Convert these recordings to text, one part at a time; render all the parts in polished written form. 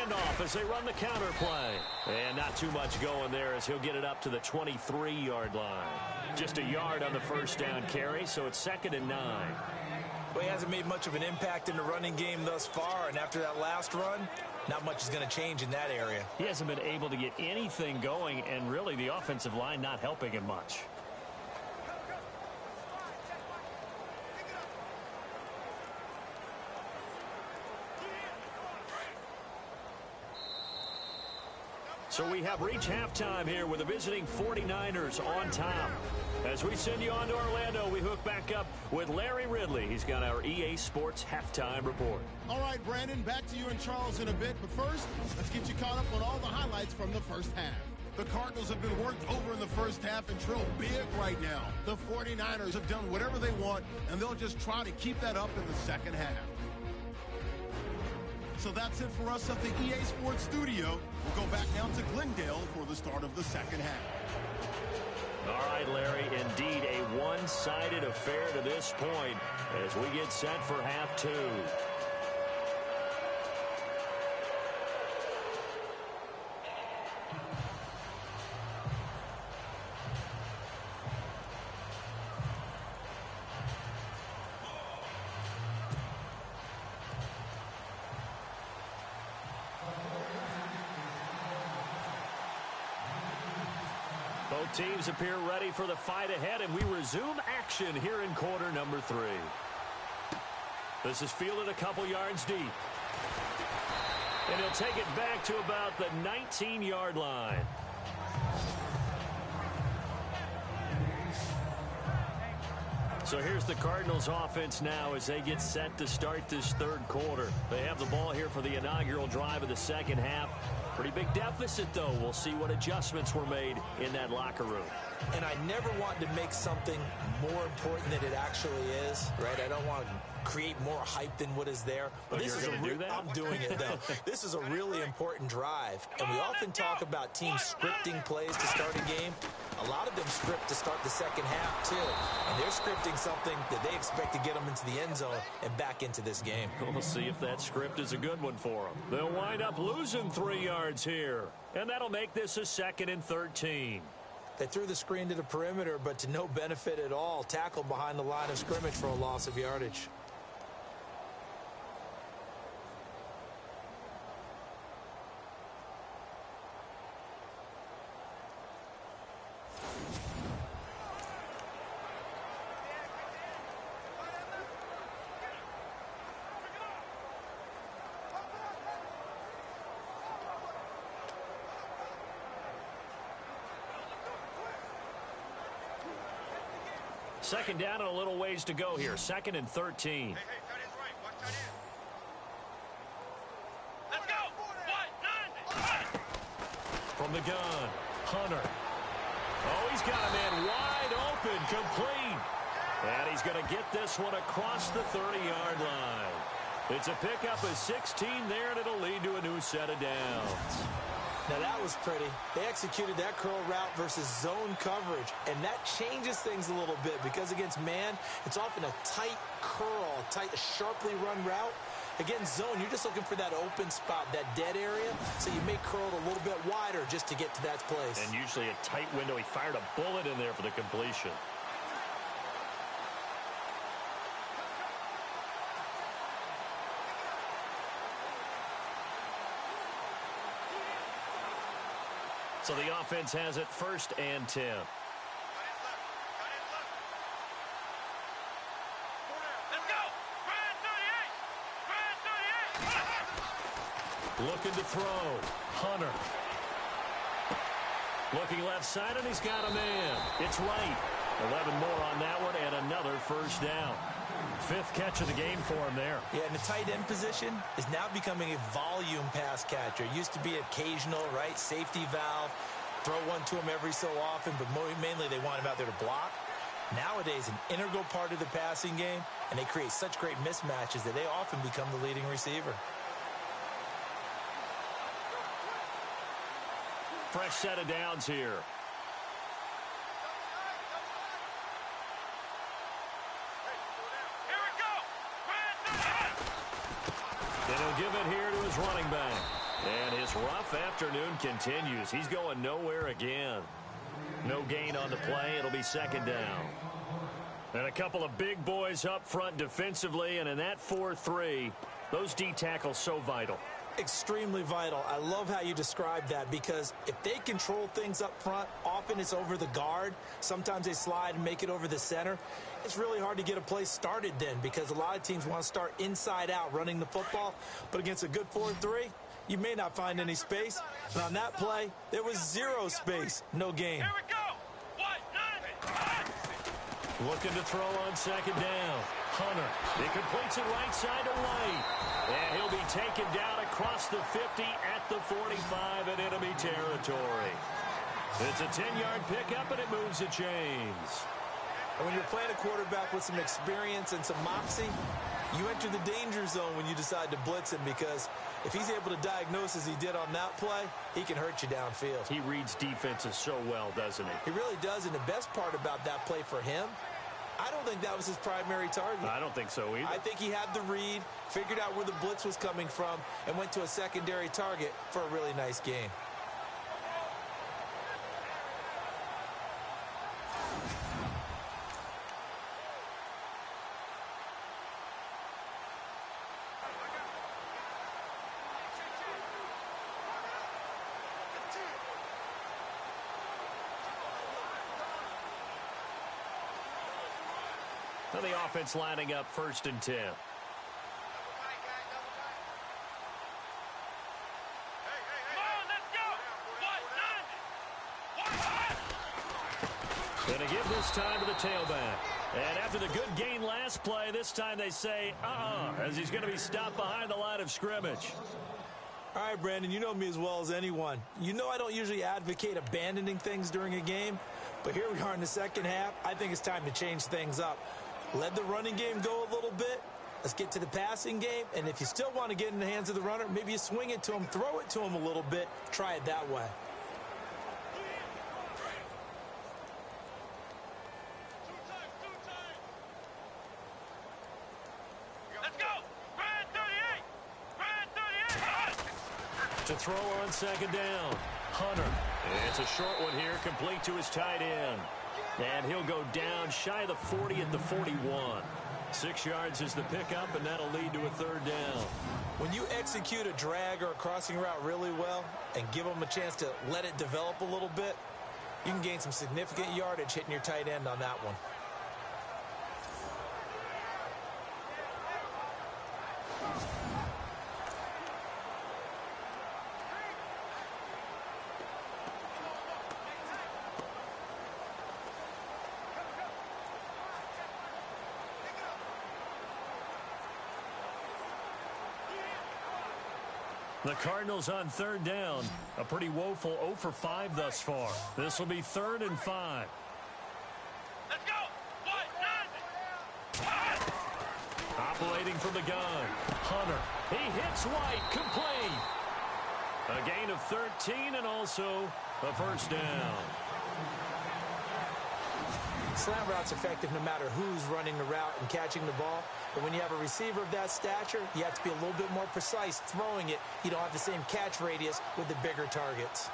handoff as they run the counter play. And not too much going there as he'll get it up to the 23-yard line. Just a yard on the first down carry, so it's 2nd and 9. Well, he hasn't made much of an impact in the running game thus far, and after that last run, not much is going to change in that area. He hasn't been able to get anything going, and really the offensive line not helping him much. So we have reached halftime here with the visiting 49ers on top. As we send you on to Orlando, we hook back up with Larry Ridley. He's got our EA Sports halftime report. All right, Brandon, back to you and Charles in a bit. But first, let's get you caught up on all the highlights from the first half. The Cardinals have been worked over in the first half and trail big right now. The 49ers have done whatever they want, and they'll just try to keep that up in the second half. So that's it for us at the EA Sports studio. We'll go back down to Glendale for the start of the second half. All right, Larry, indeed a one-sided affair to this point as we get set for half two. Both teams appear ready for the fight ahead, and we resume action here in quarter number 3. This is fielded a couple yards deep. And he'll take it back to about the 19-yard line. So here's the Cardinals offense now as they get set to start this third quarter. They have the ball here for the inaugural drive of the second half. Pretty big deficit, though. We'll see what adjustments were made in that locker room. And I never want to make something more important than it actually is, right? I don't want to create more hype than what is there. But this is I'm doing it, though. This is a really important drive. And we often talk about teams scripting plays to start a game. A lot of them script to start the second half, too. And they're scripting something that they expect to get them into the end zone and back into this game. We'll see if that script is a good one for them. They'll wind up losing 3 yards here. And that'll make this a 2nd and 13. They threw the screen to the perimeter, but to no benefit at all. Tackled behind the line of scrimmage for a loss of yardage. Second down and a little ways to go here. 2nd and 13. Hey, tight end's right. Watch tight end. Let's go. 1, 9, From the gun, Hunter. Oh, he's got a man wide open, complete. And he's going to get this one across the 30-yard line. It's a pickup of 16 there, and it'll lead to a new set of downs. Now that was pretty. They executed that curl route versus zone coverage, and that changes things a little bit because against man, it's often a tight curl, a sharply run route. Against zone, you're just looking for that open spot, that dead area, so you may curl it a little bit wider just to get to that place. And usually a tight window. He fired a bullet in there for the completion. So the offense has it 1st and 10. Let's go. Looking to throw. Hunter. Looking left side, and he's got a man. It's right. 11 more on that one, and another first down. 5th catch of the game for him there. Yeah, and the tight end position is now becoming a volume pass catcher. It used to be occasional, right? Safety valve. Throw one to him every so often, but mainly they want him out there to block. Nowadays, an integral part of the passing game, and they create such great mismatches that they often become the leading receiver. Fresh set of downs here. And he'll give it here to his running back. This rough afternoon continues. He's going nowhere again. No gain on the play. It'll be second down. And a couple of big boys up front defensively, and in that 4-3, those D tackles so vital. Extremely vital. I love how you described that, because if they control things up front, often it's over the guard. Sometimes they slide and make it over the center. It's really hard to get a play started then, because a lot of teams want to start inside out running the football. But against a good 4-3, you may not find any space. And on that play, there was zero space. No gain. Here we go. Looking to throw on second down. Hunter. He completes it right side to White. And he'll be taken down across the 50 at the 45 in enemy territory. It's a 10-yard pickup, and it moves the chains. And when you're playing a quarterback with some experience and some moxie, you enter the danger zone when you decide to blitz him, because if he's able to diagnose as he did on that play, he can hurt you downfield. He reads defenses so well, doesn't he? He really does, and the best part about that play for him, I don't think that was his primary target. I don't think so either. I think he had the read, figured out where the blitz was coming from, and went to a secondary target for a really nice gain. The offense lining up 1st and 10. Going to give this time to the tailback. And after the good gain last play, this time they say, as he's going to be stopped behind the line of scrimmage. All right, Brandon, you know me as well as anyone. You know I don't usually advocate abandoning things during a game, but here we are in the second half. I think it's time to change things up. Let the running game go a little bit. Let's get to the passing game. And if you still want to get in the hands of the runner, maybe you swing it to him, throw it to him a little bit. Try it that way. Let's go. Brand 38. Brand 38. To throw on second down. Hunter. It's a short one here, complete to his tight end. And he'll go down shy of the 40 at the 41. 6 yards is the pickup, and that'll lead to a 3rd down. When you execute a drag or a crossing route really well and give them a chance to let it develop a little bit, you can gain some significant yardage hitting your tight end on that one. The Cardinals on 3rd down. A pretty woeful 0 for 5 thus far. This will be 3rd and 5. Let's go. Operating from the gun. Hunter. He hits White. Complete. A gain of 13 and also a 1st down. Slant route's effective no matter who's running the route and catching the ball. But when you have a receiver of that stature, you have to be a little bit more precise throwing it. You don't have the same catch radius with the bigger targets.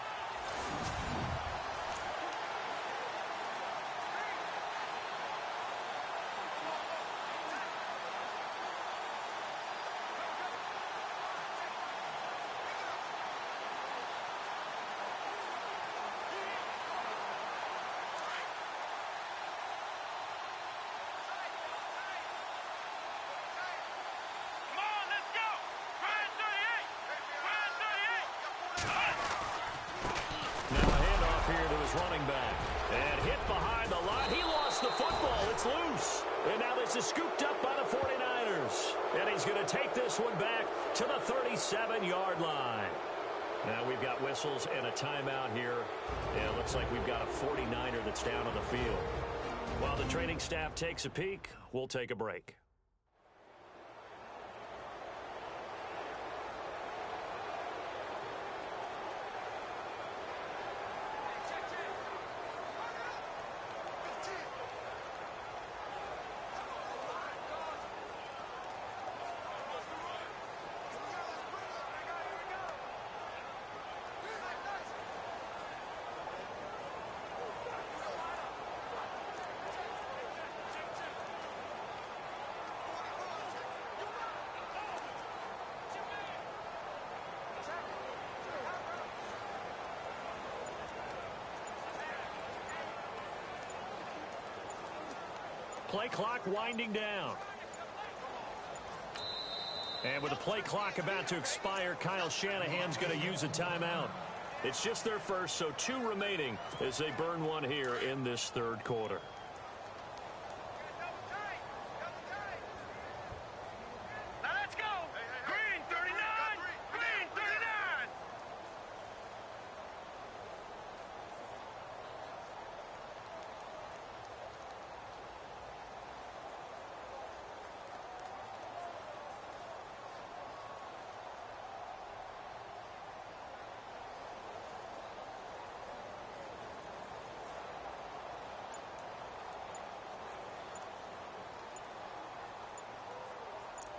Running back and hit behind the line. He lost the football. It's loose. And now this is scooped up by the 49ers. And he's going to take this one back to the 37-yard line. Now we've got whistles and a timeout here. And it looks like we've got a 49er that's down on the field. While the training staff takes a peek, we'll take a break. Play clock winding down. And with the play clock about to expire, Kyle Shanahan's going to use a timeout. It's just their first, so 2 remaining as they burn one here in this third quarter. Now let's go. Green 39. Green 39.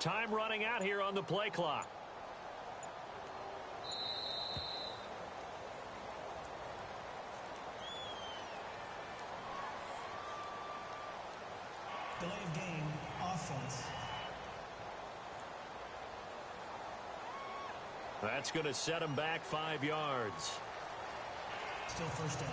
Time running out here on the play clock. Delay of game, offense. That's going to set him back 5 yards. Still first down.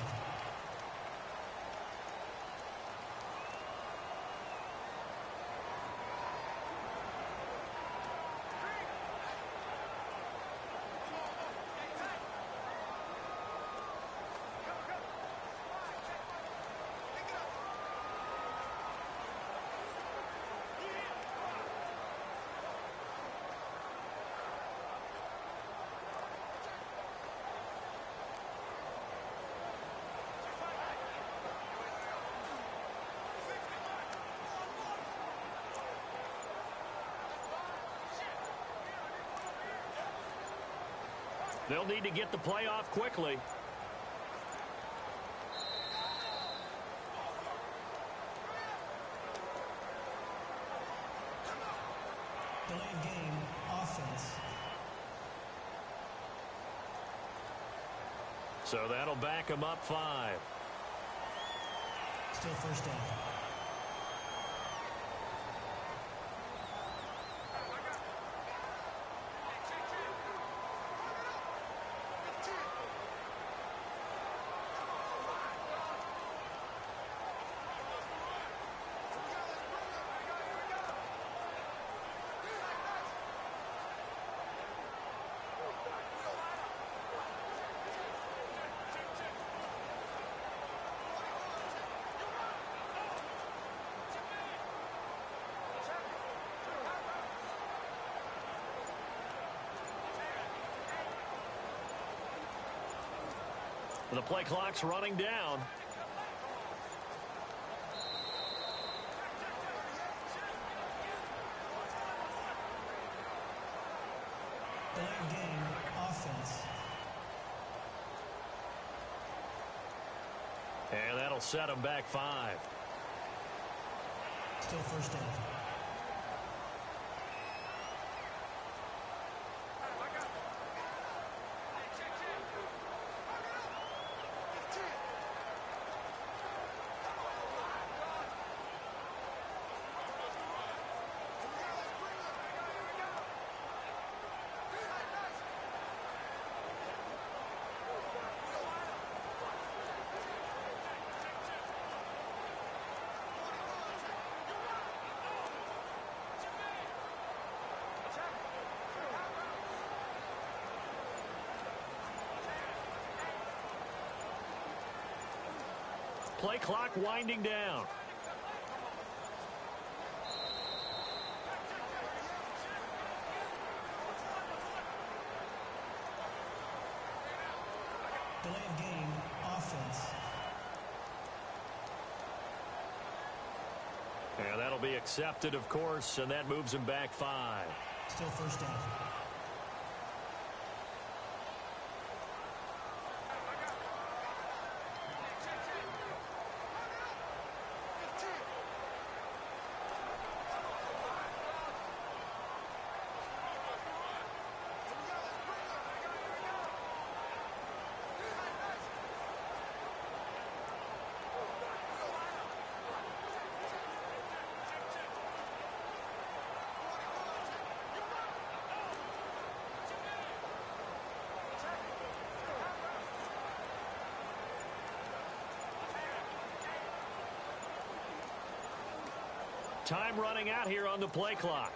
They'll need to get the play off quickly. Delay of game, offense. So that'll back him up 5. Still first down. The play clock's running down. Delay of game, offense. And that'll set him back 5. Still first down. Play clock winding down. Delay of game, offense. And that'll be accepted, of course, and that moves him back 5. Still first down. Time running out here on the play clock.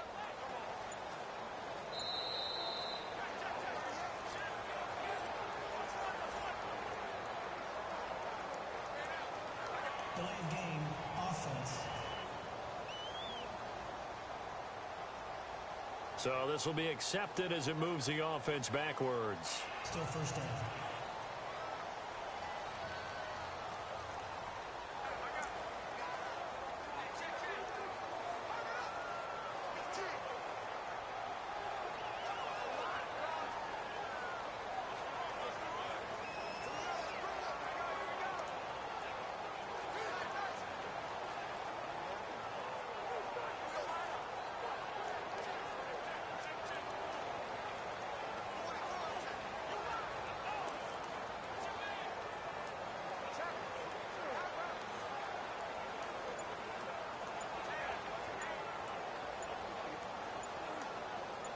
Delay of game, offense. So this will be accepted as it moves the offense backwards. Still first down.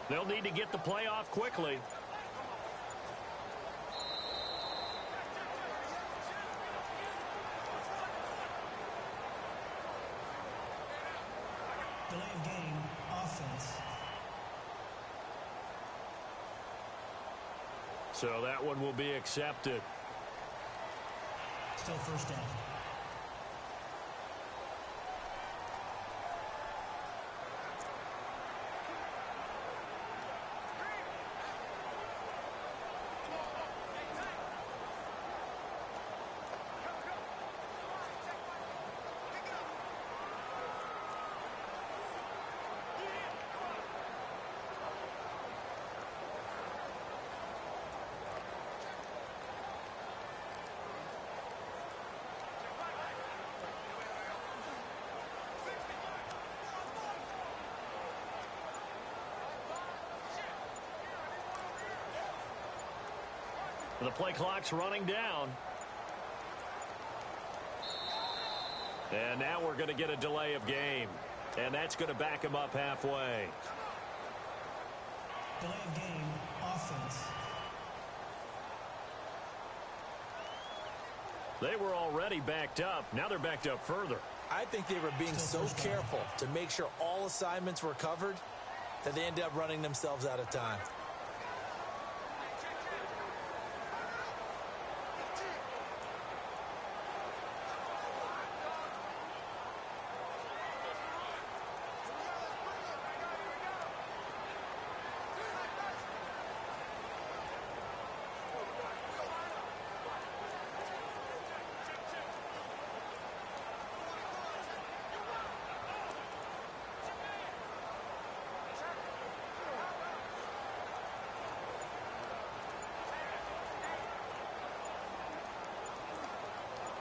They'll need to get the play off quickly. Delay of game, offense. So that one will be accepted. Still first down. The play clock's running down. And now we're going to get a delay of game. And that's going to back him up halfway. Delay of game, offense. They were already backed up. Now they're backed up further. I think they were being so careful to make sure all assignments were covered that they ended up running themselves out of time.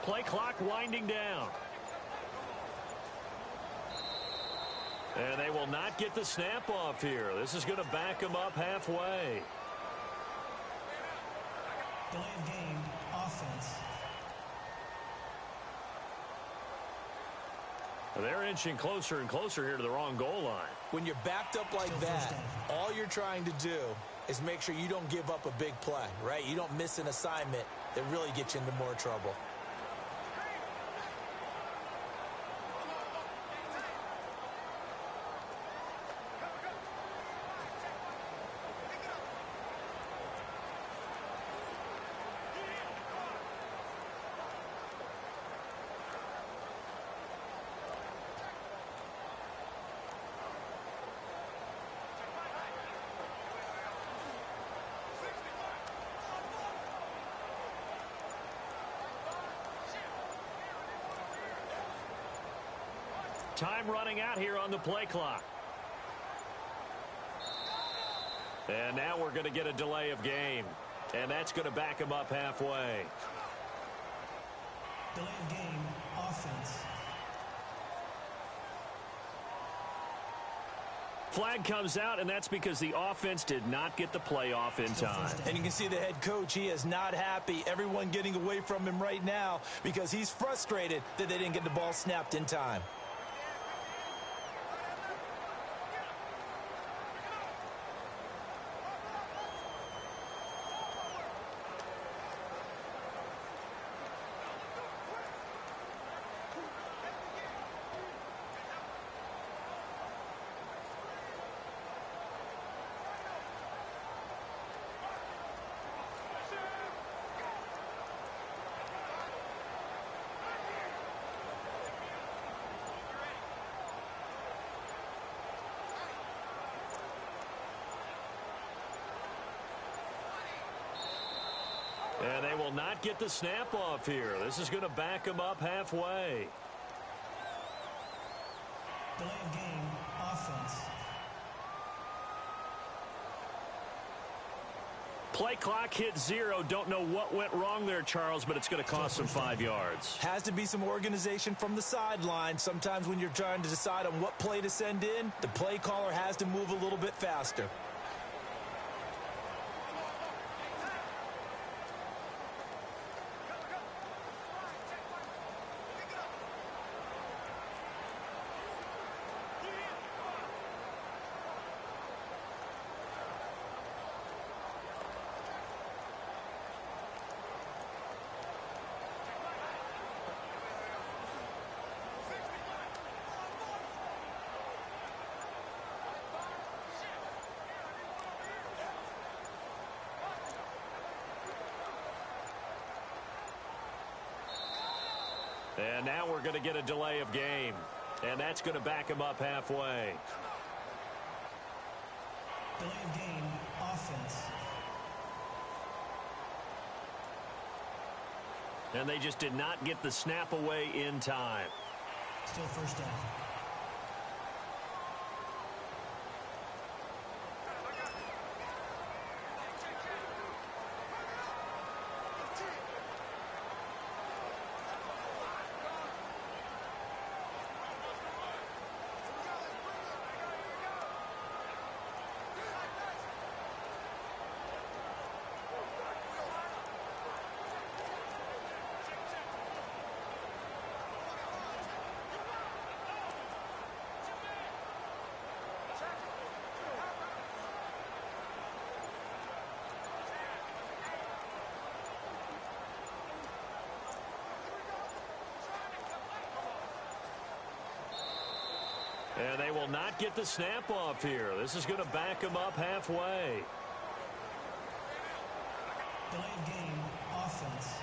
Play clock winding down. And they will not get the snap off here. This is going to back them up halfway. Delay of game, offense. They're inching closer and closer here to the wrong goal line. When you're backed up like that, all you're trying to do is make sure you don't give up a big play, right? You don't miss an assignment that really gets you into more trouble. Time running out here on the play clock. And now we're going to get a delay of game. And that's going to back him up halfway. Delay of game, offense. Flag comes out, and that's because the offense did not get the play off in time. And you can see the head coach, he is not happy. Everyone getting away from him right now because he's frustrated that they didn't get the ball snapped in time. And they will not get the snap off here. This is going to back them up halfway. Delay of game, offense. Play clock hit 0. Don't know what went wrong there, Charles, but it's going to cost them 5 yards. Has to be some organization from the sideline. Sometimes when you're trying to decide on what play to send in, the play caller has to move a little bit faster. And now we're going to get a delay of game. And that's going to back him up halfway. Delay of game, offense. And they just did not get the snap away in time. Still first down. And they will not get the snap off here. This is going to back them up halfway. Delay of game, offense.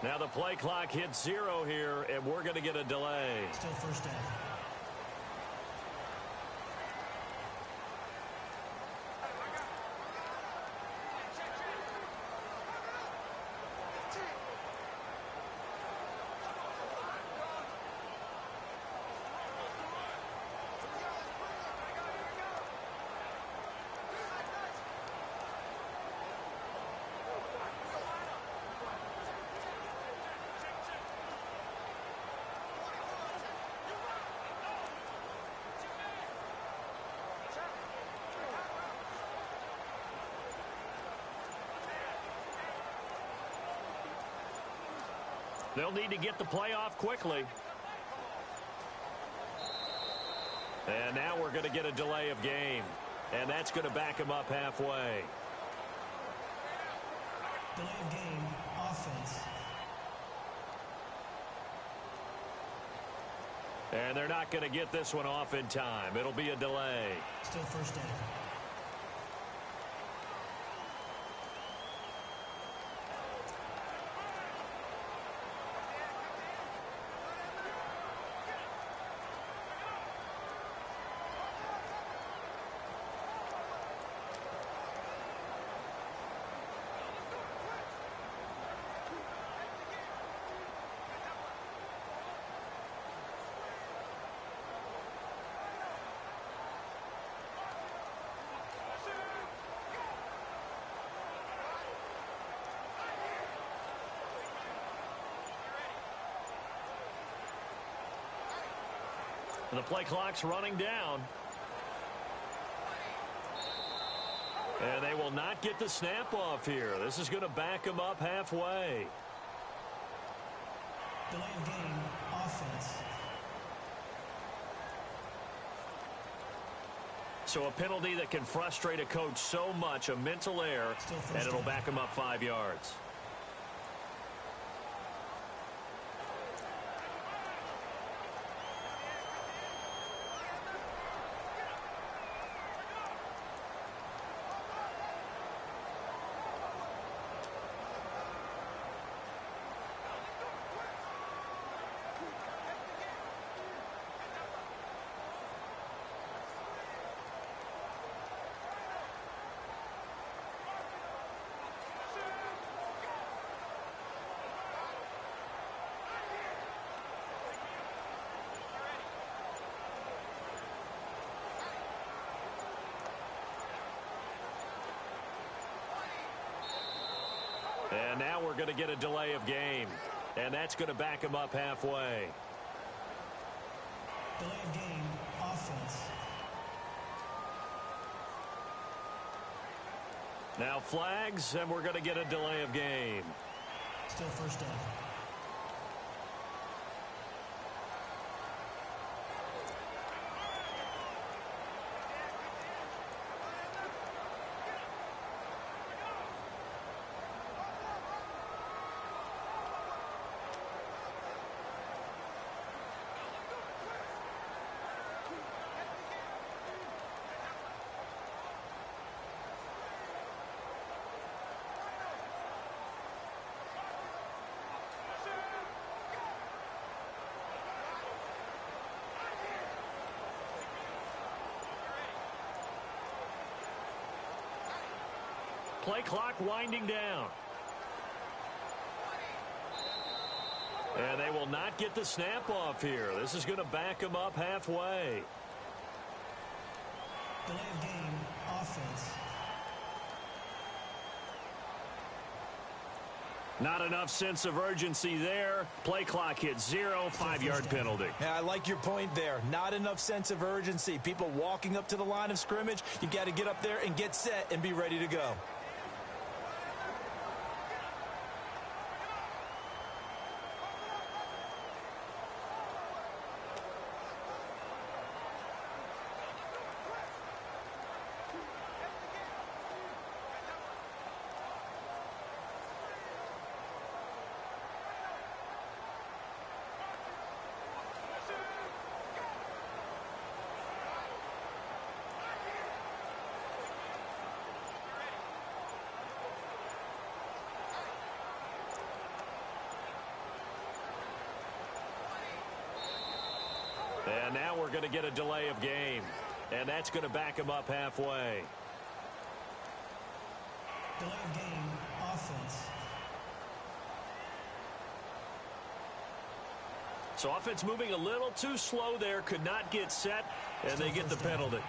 Now the play clock hits 0 here, and we're going to get a delay. Still first down. They'll need to get the play off quickly. And now we're going to get a delay of game. And that's going to back him up halfway. Delay of game, offense. And they're not going to get this one off in time. It'll be a delay. Still first down. The play clock's running down. And they will not get the snap off here. This is going to back them up halfway. Delay of game, offense. So a penalty that can frustrate a coach so much, a mental error, and it'll back them up 5 yards. And now we're going to get a delay of game. And that's going to back him up halfway. Delay of game, offense. Now flags, and we're going to get a delay of game. Still first down. Play clock winding down. And they will not get the snap off here. This is going to back them up halfway. Delay of game, offense. Not enough sense of urgency there. Play clock hits 0, 5-yard penalty. Yeah, I like your point there. Not enough sense of urgency. People walking up to the line of scrimmage, you got to get up there and get set and be ready to go. And now we're going to get a delay of game. And that's going to back him up halfway. Delay of game, offense. So offense moving a little too slow there. Could not get set. And they get the penalty.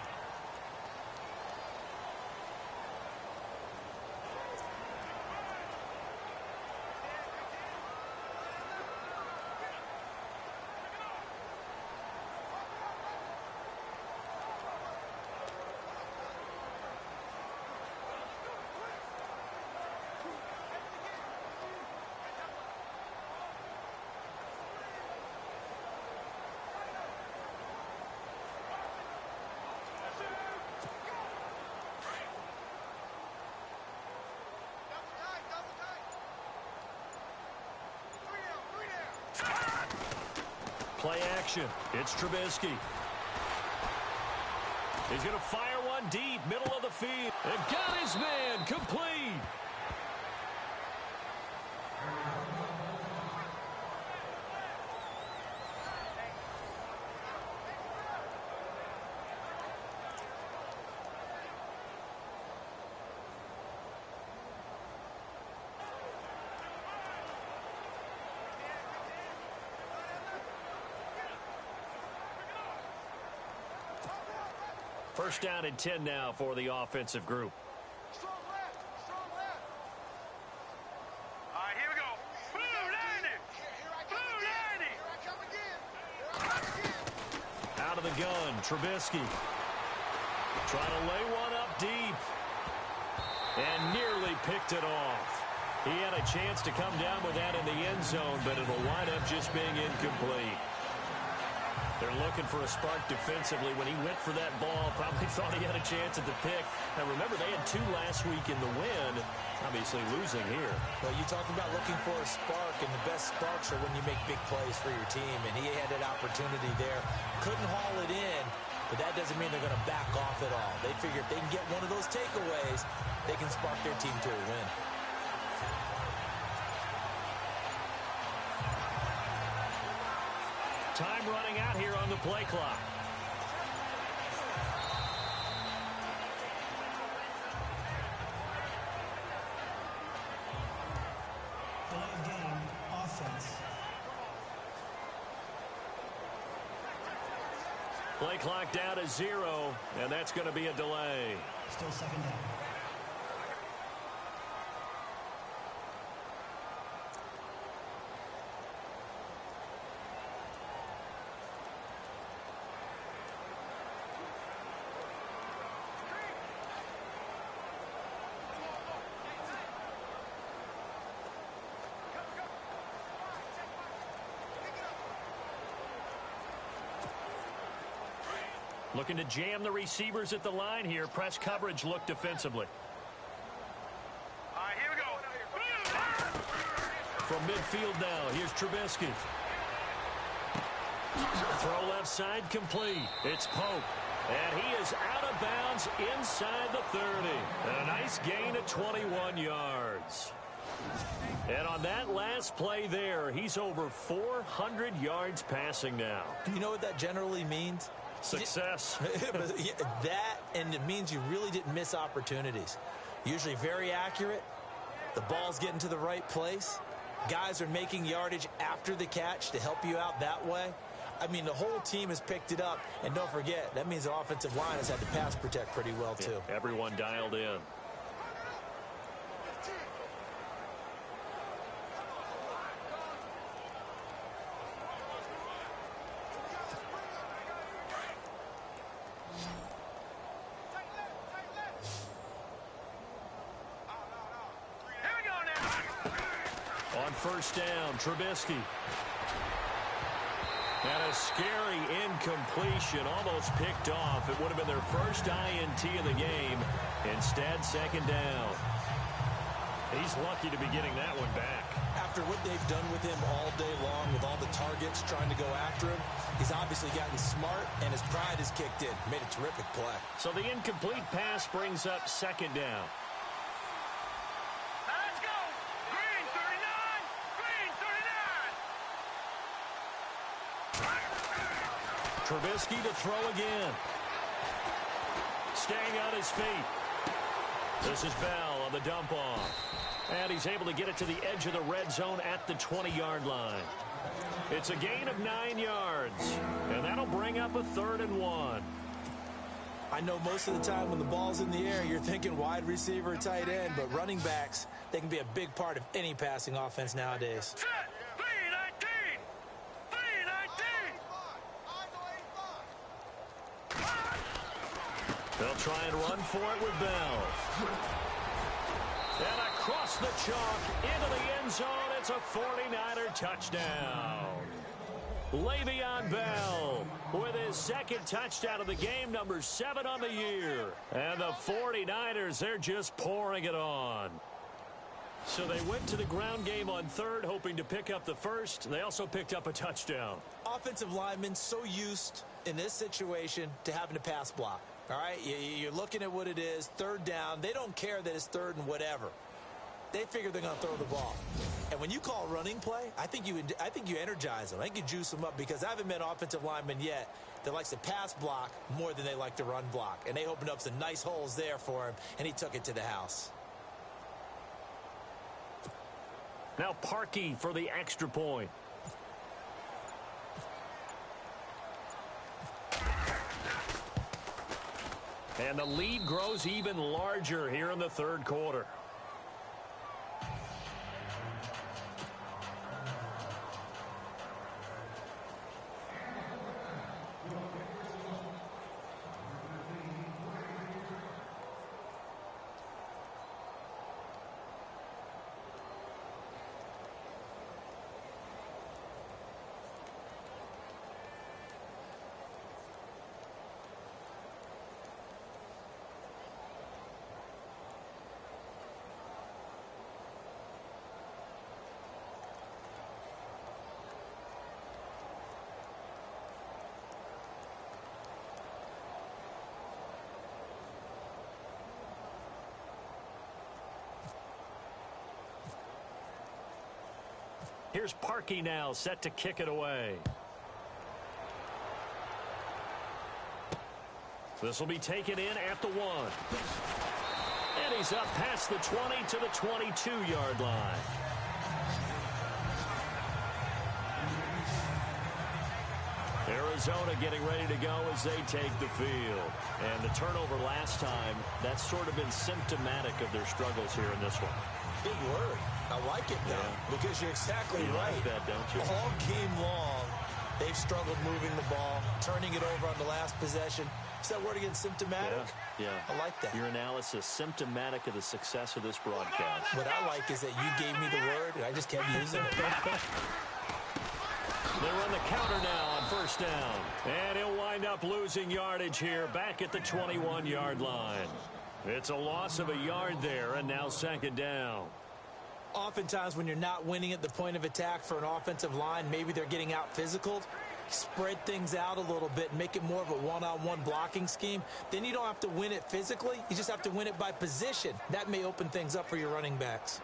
Play action. It's Trubisky. He's going to fire one deep, middle of the field. And got his man complete. First down and 10 now for the offensive group. Strong left. All right, here we go. Blue 90. Blue 90. Out of the gun, Trubisky. Trying to lay one up deep. And nearly picked it off. He had a chance to come down with that in the end zone, but it'll wind up just being incomplete. They're looking for a spark defensively. When he went for that ball, probably thought he had a chance at the pick. Now, remember, they had 2 last week in the win. Obviously losing here. Well, you talk about looking for a spark, and the best sparks are when you make big plays for your team, and he had that opportunity there. Couldn't haul it in, but that doesn't mean they're going to back off at all. They figure if they can get one of those takeaways, they can spark their team to a win. Time running out here on the play clock. Delay of game, offense. Play clock down to 0, and that's going to be a delay. Still second down. Looking to jam the receivers at the line here. Press coverage look defensively. All right, here we go. From midfield now, here's Trubisky. Throw left side complete. It's Pope. And he is out of bounds inside the 30. And a nice gain of 21 yards. And on that last play there, he's over 400 yards passing now. Do you know what that generally means? Success. That, and it means you really didn't miss opportunities. Usually very accurate. The ball's getting to the right place. Guys are making yardage after the catch to help you out that way. I mean, the whole team has picked it up. And don't forget, that means the offensive line has had to pass protect pretty well, too. Yeah, everyone dialed in. First down, Trubisky. And a scary incompletion, almost picked off. It would have been their first INT of the game. Instead, second down. He's lucky to be getting that one back. After what they've done with him all day long, with all the targets trying to go after him, he's obviously gotten smart, and his pride has kicked in. Made a terrific play. So the incomplete pass brings up second down. Trubisky to throw again. Staying on his feet. This is Bell on the dump off. And he's able to get it to the edge of the red zone at the 20-yard line. It's a gain of 9 yards. And that'll bring up a 3rd and 1. I know most of the time when the ball's in the air, you're thinking wide receiver, tight end, but running backs, they can be a big part of any passing offense nowadays. They'll try and run for it with Bell. And across the chalk into the end zone. It's a 49er touchdown. Le'Veon Bell with his second touchdown of the game, number 7 on the year. And the 49ers, they're just pouring it on. So they went to the ground game on third, hoping to pick up the first. They also picked up a touchdown. Offensive linemen so used in this situation to having to pass block. All right, you're looking at what it is, third down. They don't care that it's third and whatever. They figure they're going to throw the ball. And when you call running play, I think you energize them. I think you juice them up, because I haven't met an offensive lineman yet that likes to pass block more than they like to run block. And they opened up some nice holes there for him, and he took it to the house. Now Parkey for the extra point. And the lead grows even larger here in the third quarter. Here's Parkey now, set to kick it away. This will be taken in at the 1. And he's up past the 20 to the 22-yard line. Arizona getting ready to go as they take the field. And the turnover last time, that's sort of been symptomatic of their struggles here in this one. Big word. I like it, though, because you're exactly right. Like that, don't you? All game long, they've struggled moving the ball, turning it over on the last possession. Is that word again, symptomatic? Yeah. I like that. Your analysis, symptomatic of the success of this broadcast. What I like is that you gave me the word, and I just kept using it. They run the counter now on first down. And he'll wind up losing yardage here back at the 21-yard line. It's a loss of a yard there, and now second down. Oftentimes when you're not winning at the point of attack for an offensive line, maybe they're getting out physical, spread things out a little bit, and make it more of a one-on-one blocking scheme. Then you don't have to win it physically. You just have to win it by position. That may open things up for your running backs.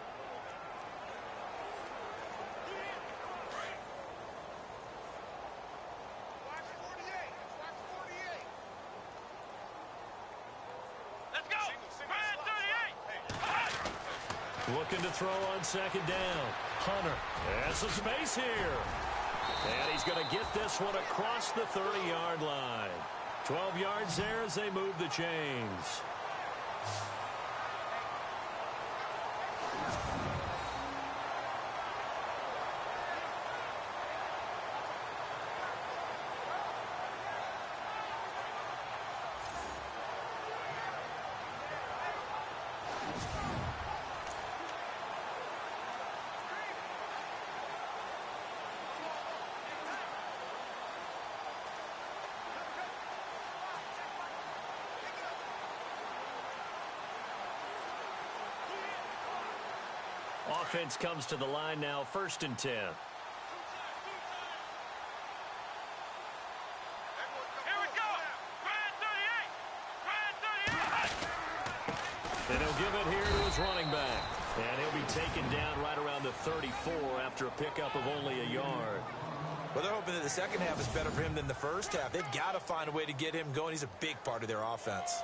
Looking to throw on second down. Hunter has some space here. And he's going to get this one across the 30-yard line. 12 yards there as they move the chains. Offense comes to the line now, 1st and 10. Here we go. Brad 38. And he'll give it here to his running back. And he'll be taken down right around the 34 after a pickup of only a yard. Well, they're hoping that the second half is better for him than the first half. They've got to find a way to get him going. He's a big part of their offense.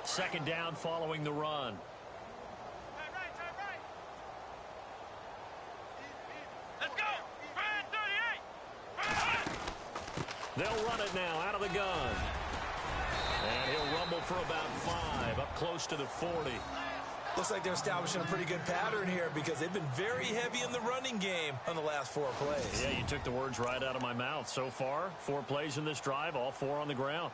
Second down following the run. Let's go. Brad 38. They'll run it now out of the gun. And he'll rumble for about 5, up close to the 40. Looks like they're establishing a pretty good pattern here because they've been very heavy in the running game on the last 4 plays. Yeah, you took the words right out of my mouth. So far, 4 plays in this drive, all 4 on the ground.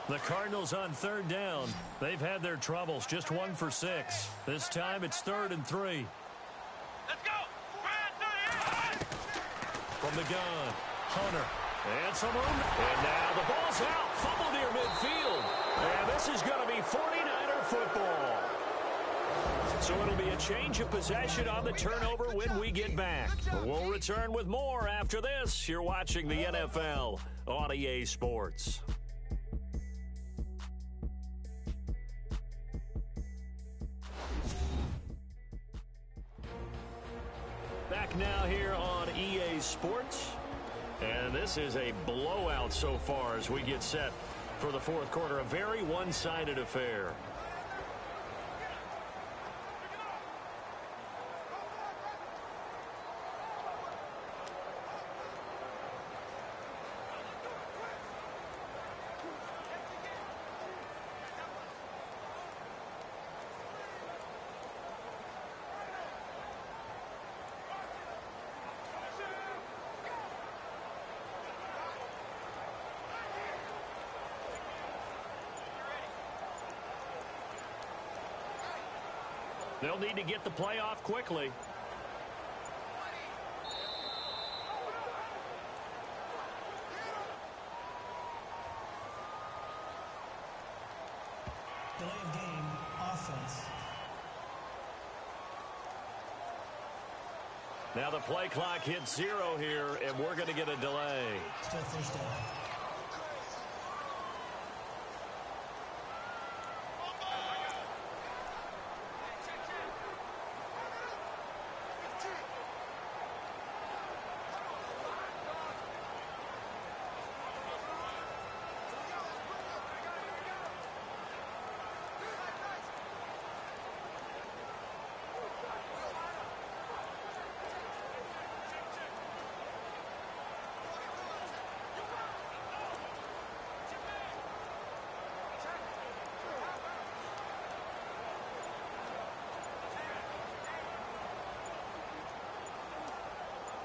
The Cardinals on 3rd down. They've had their troubles, just 1 for 6. This time it's 3rd and 3. Let's go. Brad 38. From the gun, Hunter. And some room. And now the ball's out. Fumble near midfield. And this is going to be 49er football. So it'll be a change of possession on the turnover when we get back. We'll return with more after this. You're watching the NFL on EA Sports. Back now here on EA Sports. And this is a blowout so far as we get set for the 4th quarter. A very one-sided affair. They'll need to get the play off quickly. Delay of game, offense. Now the play clock hits 0 here, and we're going to get a delay. Still first down.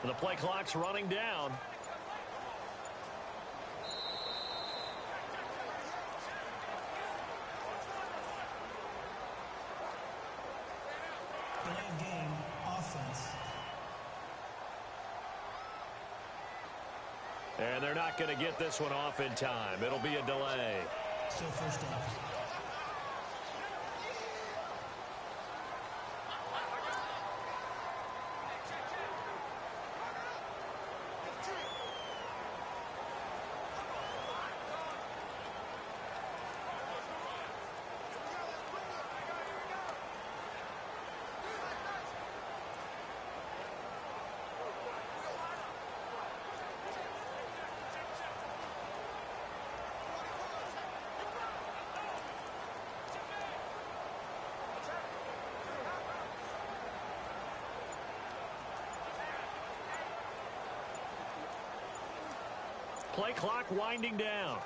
The play clock's running down. Delay of game, offense. And they're not going to get this one off in time. It'll be a delay. Still first down. Play clock winding down.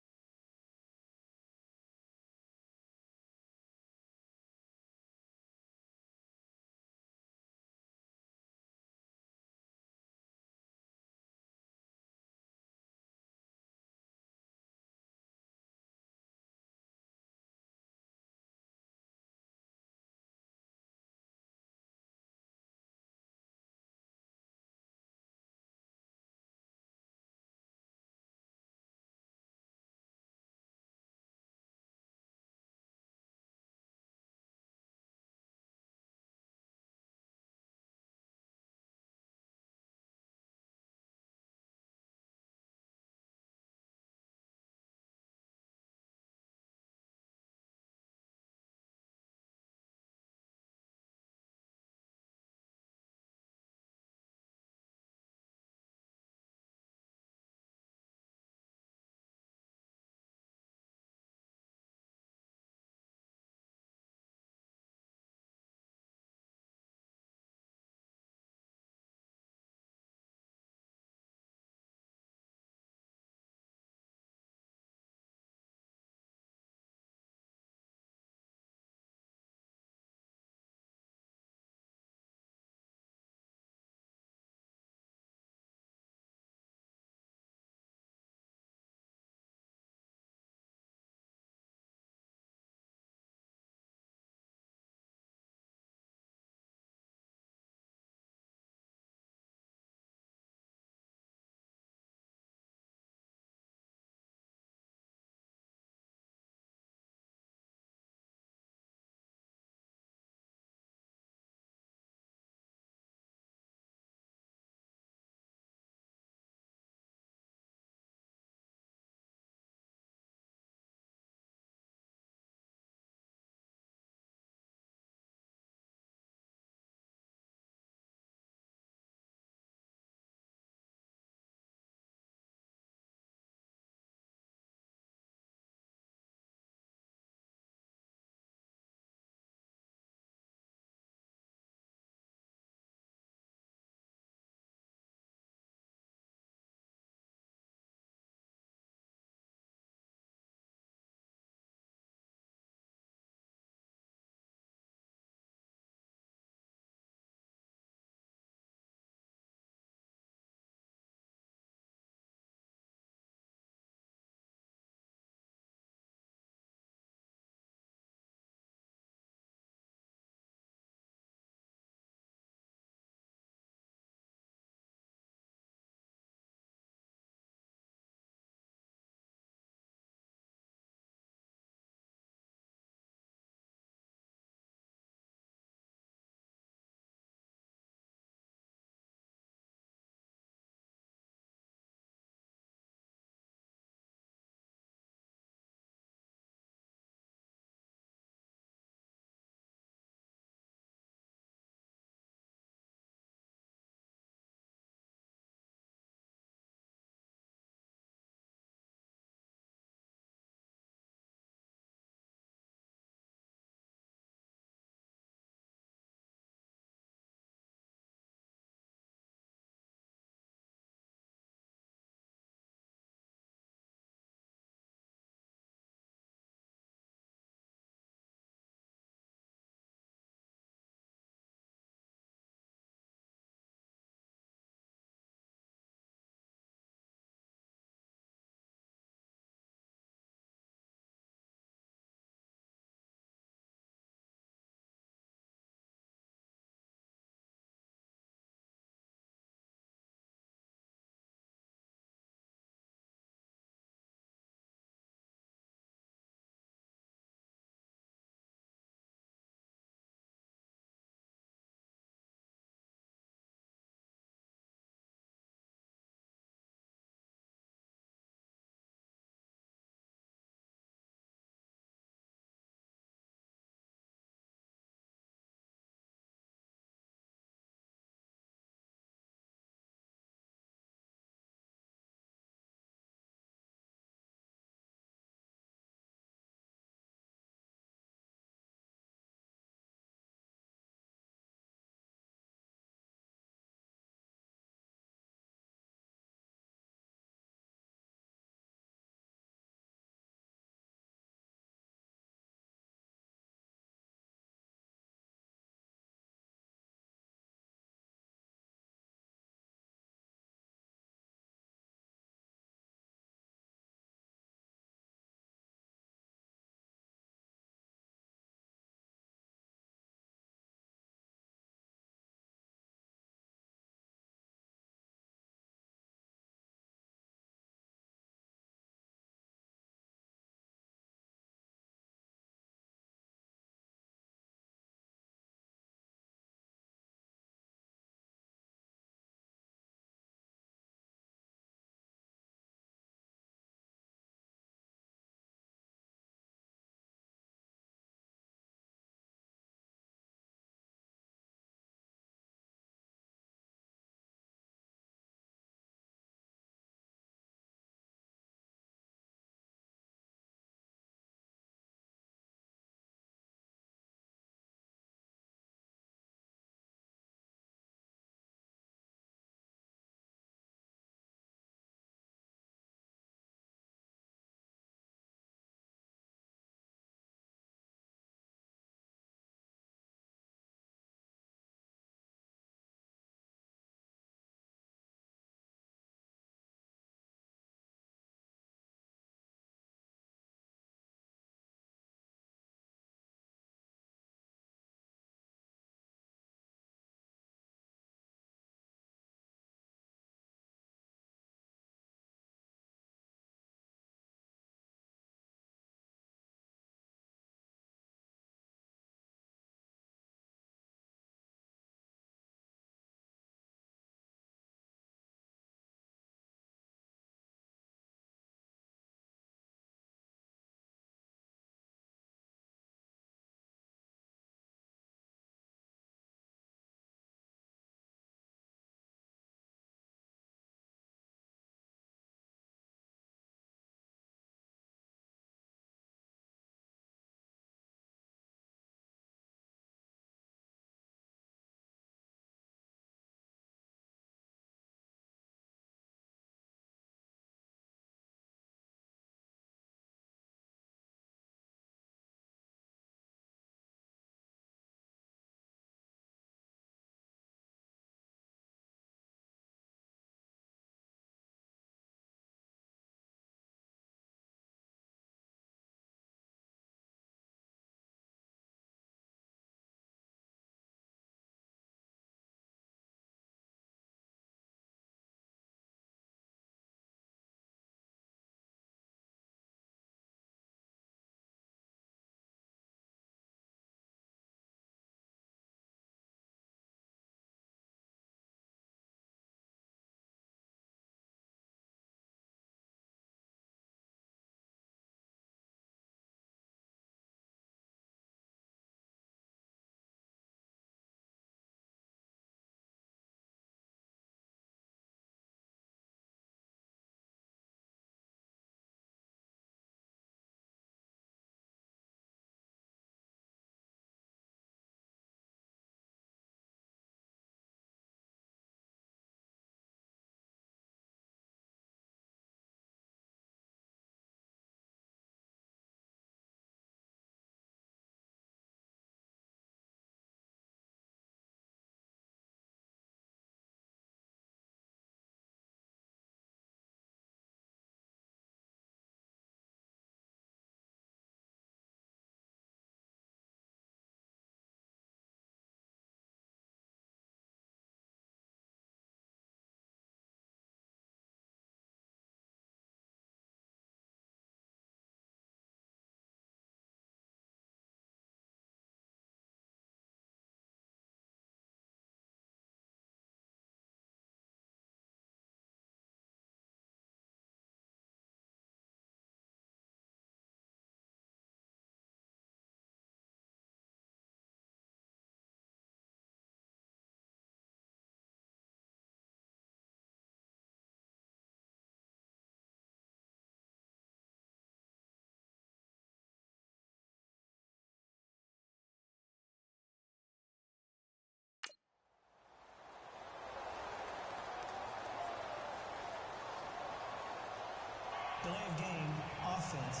Delay of game, offense.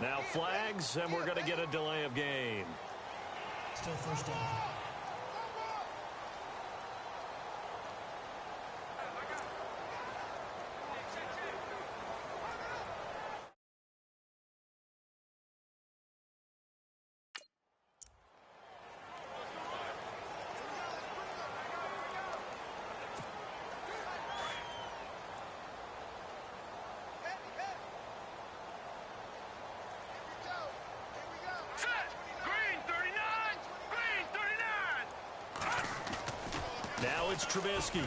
Now flags, and we're going to get a delay of game. Still first down. Now it's Trubisky.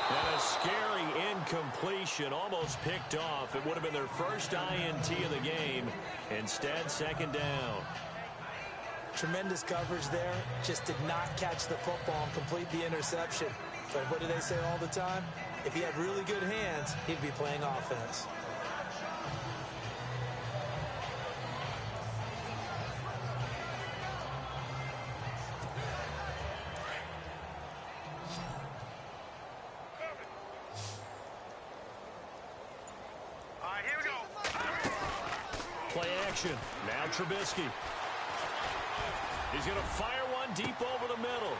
And a scary incompletion, almost picked off. It would have been their first INT of the game. Instead, second down. Tremendous coverage there. Just did not catch the football and complete the interception. But what do they say all the time? If he had really good hands, he'd be playing offense. Play action. Now Trubisky. He's going to fire one deep over the middle.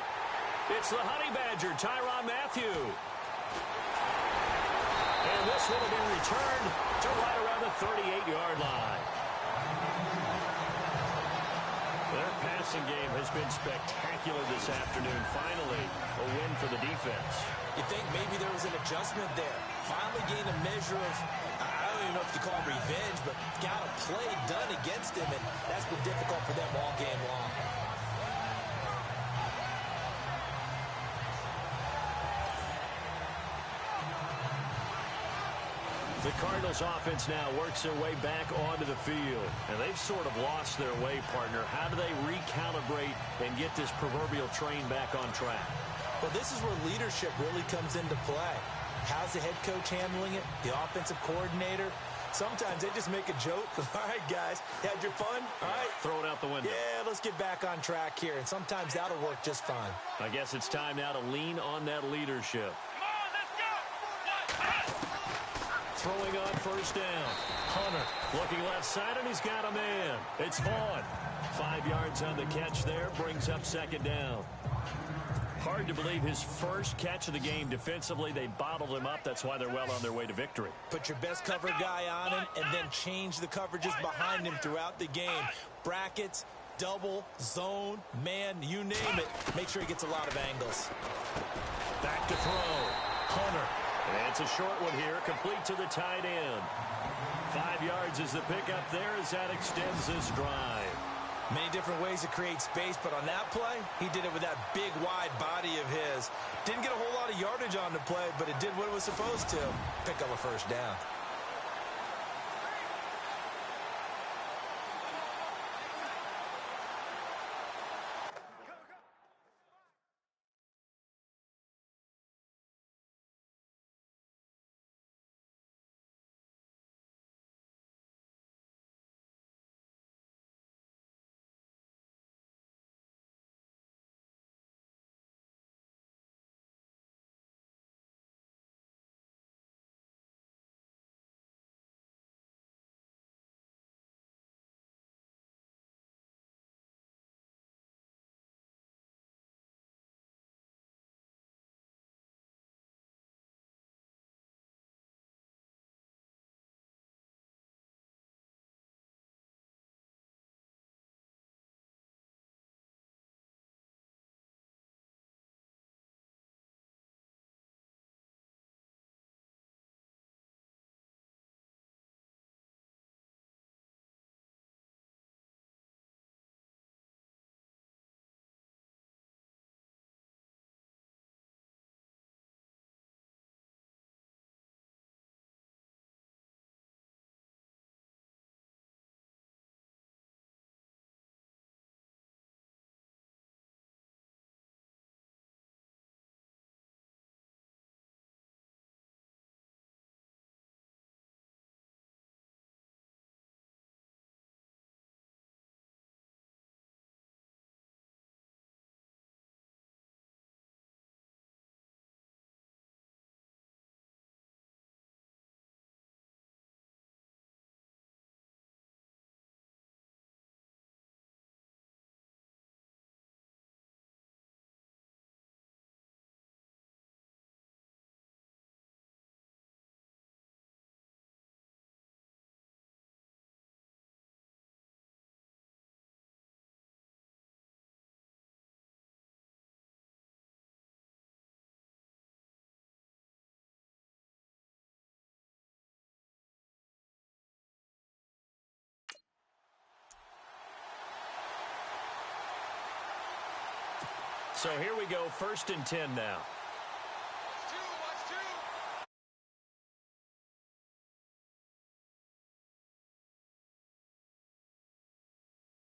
It's the Honey Badger, Tyrann Mathieu. And this one will be returned to right around the 38-yard line. Their passing game has been spectacular this afternoon. Finally, a win for the defense. You think maybe there was an adjustment there. Finally gained a measure of, I don't even know if you call it revenge, but got a play done against him, and that's been difficult for them all game long. The Cardinals offense now works their way back onto the field. And they've sort of lost their way, partner. How do they recalibrate and get this proverbial train back on track? Well, this is where leadership really comes into play. How's the head coach handling it? The offensive coordinator? Sometimes they just make a joke. All right, guys, you had your fun? All right. Throw it out the window. Yeah, let's get back on track here. And sometimes that'll work just fine. I guess it's time now to lean on that leadership. Come on, let's go. Throwing on first down. Hunter looking left side, and he's got a man. It's Vaughn. 5 yards on the catch there, brings up second down. Hard to believe his first catch of the game defensively. They bottled him up. That's why they're well on their way to victory. Put your best cover guy on him and then change the coverages behind him throughout the game. Brackets, double, zone, man, you name it. Make sure he gets a lot of angles. Back to throw. Hunter. And it's a short one here, complete to the tight end. 5 yards is the pickup there as that extends this drive. Many different ways to create space, but on that play, he did it with that big, wide body of his. Didn't get a whole lot of yardage on the play, but it did what it was supposed to. Pick up a first down. So here we go, 1st and 10 now.